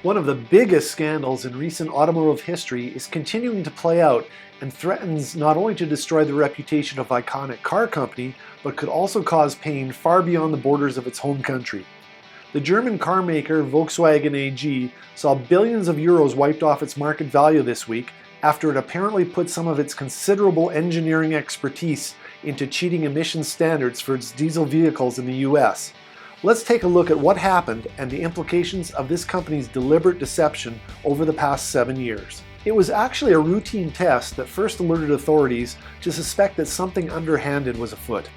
One of the biggest scandals in recent automotive history is continuing to play out and threatens not only to destroy the reputation of iconic car company, but could also cause pain far beyond the borders of its home country. The German car maker Volkswagen AG saw billions of euros wiped off its market value this week after it apparently put some of its considerable engineering expertise into cheating emission standards for its diesel vehicles in the US. Let's take a look at what happened and the implications of this company's deliberate deception over the past 7 years. It was actually a routine test that first alerted authorities to suspect that something underhanded was afoot.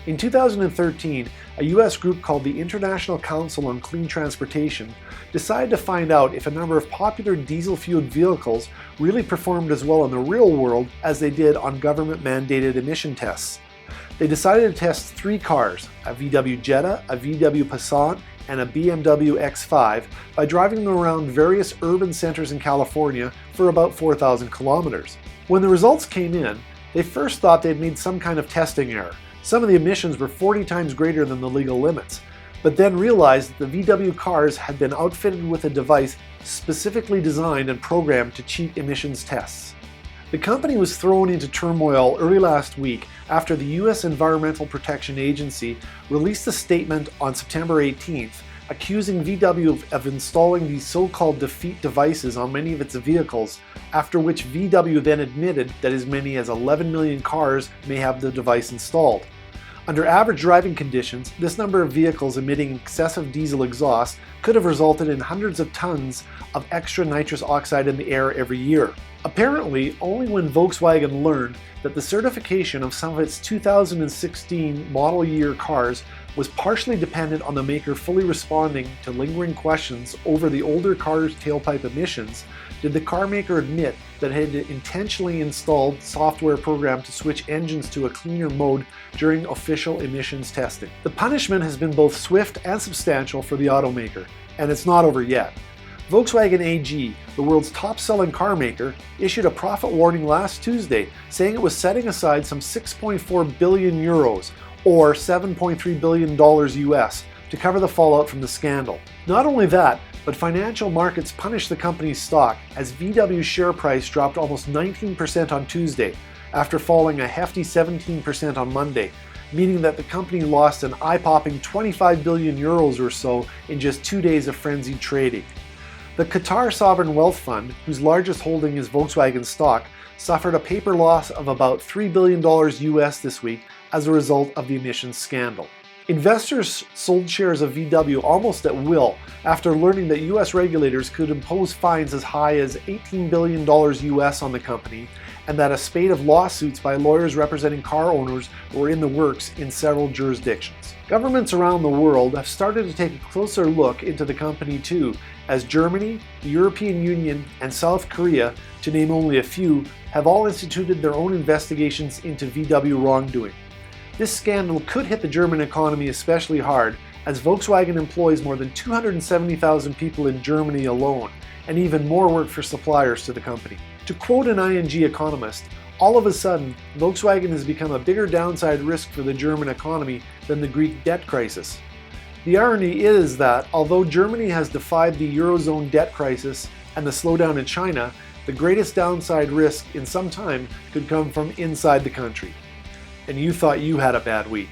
In 2013, a US group called the International Council on Clean Transportation decided to find out if a number of popular diesel-fueled vehicles really performed as well in the real world as they did on government-mandated emission tests. They decided to test 3 cars, a VW Jetta, a VW Passat, and a BMW X5, by driving them around various urban centers in California for about 4,000 kilometers. When the results came in, they first thought they'd made some kind of testing error. Some of the emissions were 40 times greater than the legal limits, but then realized that the VW cars had been outfitted with a device specifically designed and programmed to cheat emissions tests. The company was thrown into turmoil early last week after the US Environmental Protection Agency released a statement on September 18th accusing VW of installing these so-called defeat devices on many of its vehicles, after which VW then admitted that as many as 11 million cars may have the device installed. Under average driving conditions, this number of vehicles emitting excessive diesel exhaust could have resulted in hundreds of tons of extra nitrous oxide in the air every year. Apparently, only when Volkswagen learned that the certification of some of its 2016 model year cars was partially dependent on the maker fully responding to lingering questions over the older cars' tailpipe emissions, did the car maker admit that it had intentionally installed software programmed to switch engines to a cleaner mode during official emissions testing. The punishment has been both swift and substantial for the automaker, and it's not over yet. Volkswagen AG, the world's top-selling car maker, issued a profit warning last Tuesday, saying it was setting aside some 6.4 billion euros, or $7.3 billion US, to cover the fallout from the scandal. Not only that, but financial markets punished the company's stock as VW's share price dropped almost 19% on Tuesday, after falling a hefty 17% on Monday, meaning that the company lost an eye-popping 25 billion euros or so in just 2 days of frenzied trading. The Qatar Sovereign Wealth Fund, whose largest holding is Volkswagen stock, suffered a paper loss of about $3 billion US this week as a result of the emissions scandal. Investors sold shares of VW almost at will after learning that US regulators could impose fines as high as $18 billion US on the company, and that a spate of lawsuits by lawyers representing car owners were in the works in several jurisdictions. Governments around the world have started to take a closer look into the company too, as Germany, the European Union, and South Korea, to name only a few, have all instituted their own investigations into VW wrongdoing. This scandal could hit the German economy especially hard, as Volkswagen employs more than 270,000 people in Germany alone, and even more work for suppliers to the company. To quote an ING economist, all of a sudden, Volkswagen has become a bigger downside risk for the German economy than the Greek debt crisis. The irony is that, although Germany has defied the Eurozone debt crisis and the slowdown in China, the greatest downside risk in some time could come from inside the country. And you thought you had a bad week.